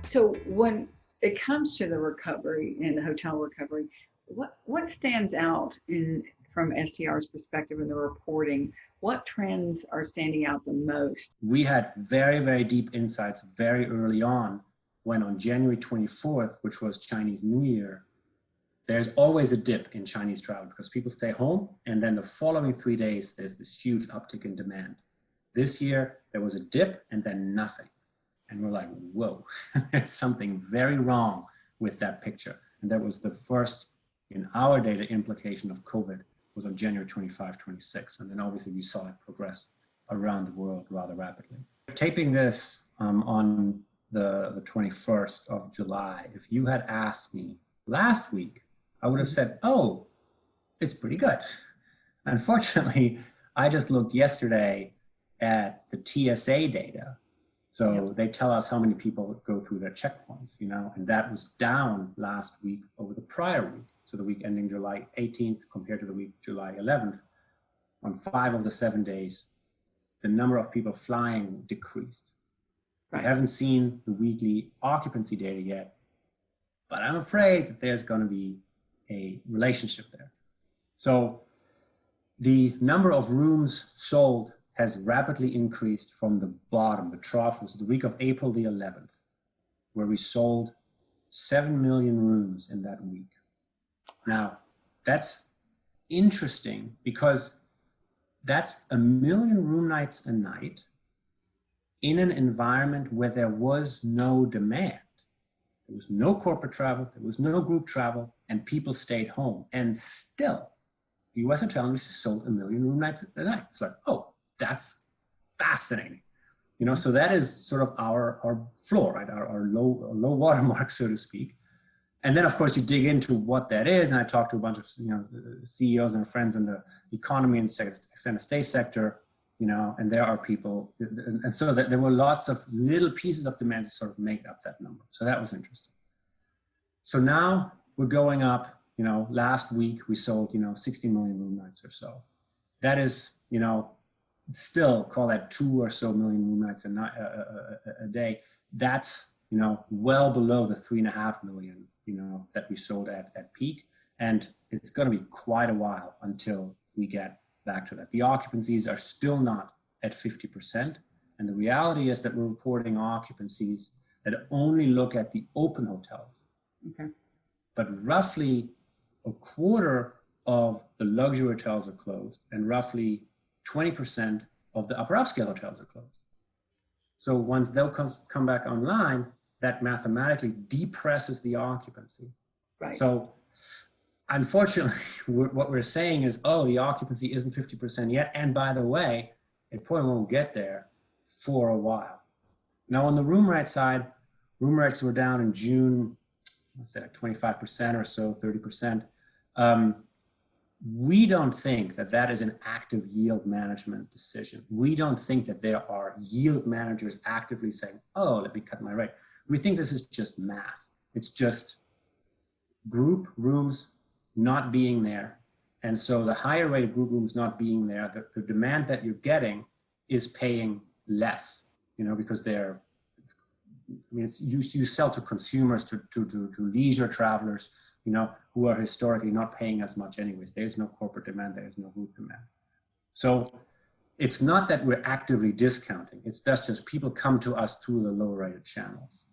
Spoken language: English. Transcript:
So when it comes to the recovery and the hotel recovery, what stands out from STR's perspective in the reporting? What trends are standing out the most? We had very, very deep insights very early on when on January 24th, which was Chinese New Year, there's always a dip in Chinese travel because people stay home, and then the following 3 days, there's this huge uptick in demand. This year, there was a dip and then nothing. And we're like, whoa, there's something very wrong with that picture. And that was the first, in our data, implication of COVID was on January 25, 26. And then obviously we saw it progress around the world rather rapidly. Taping this on the 21st of July, if you had asked me last week, I would have said, oh, it's pretty good. Unfortunately, I just looked yesterday at the TSA data. So they tell us how many people go through their checkpoints, you know, and that was down last week over the prior week. So the week ending July 18th compared to the week July 11th, on 5 of the 7 days, the number of people flying decreased. I haven't seen the weekly occupancy data yet, but I'm afraid that there's going to be a relationship there. So the number of rooms sold has rapidly increased from the bottom. The trough was the week of April the 11th, where we sold 7 million rooms in that week. Now, that's interesting because that's 1 million room nights a night in an environment where there was no demand. There was no corporate travel, there was no group travel, and people stayed home. And still, the US hotel industry sold 1 million room nights a night. It's like, oh, that's fascinating. You know, so that is sort of our floor, right? Our low watermark, so to speak. And then, of course, you dig into what that is. And I talked to a bunch of, you know, CEOs and friends in the economy and extended stay sector, you know, and there are people. And so that there were lots of little pieces of demand to sort of make up that number. So that was interesting. So now we're going up, you know, last week we sold, you know, 60 million room nights or so. That is, you know, still call that 2 or so million room nights a day. That's, you know, well below the 3.5 million, you know, that we sold at peak. And it's going to be quite a while until we get back to that. The occupancies are still not at 50%. And the reality is that we're reporting occupancies that only look at the open hotels. Okay. But roughly a quarter of the luxury hotels are closed and roughly 20% of the upper upscale hotels are closed. So once they'll come back online, that mathematically depresses the occupancy. Right. So unfortunately, what we're saying is, oh, the occupancy isn't 50% yet. And by the way, it probably won't get there for a while. Now on the room rate side, room rates were down in June, let's say like 25% or so, 30%. We don't think that that is an active yield management decision. We don't think that there are yield managers actively saying, oh, let me cut my rate. We think this is just math. It's just group rooms not being there. And so the higher rate of group rooms not being there, the demand that you're getting is paying less, you know, because they're, I mean, you sell to consumers, to leisure travelers, you know, who are historically not paying as much anyways. There's no corporate demand, there's no group demand. So it's not that we're actively discounting, it's just people come to us through the low rated channels.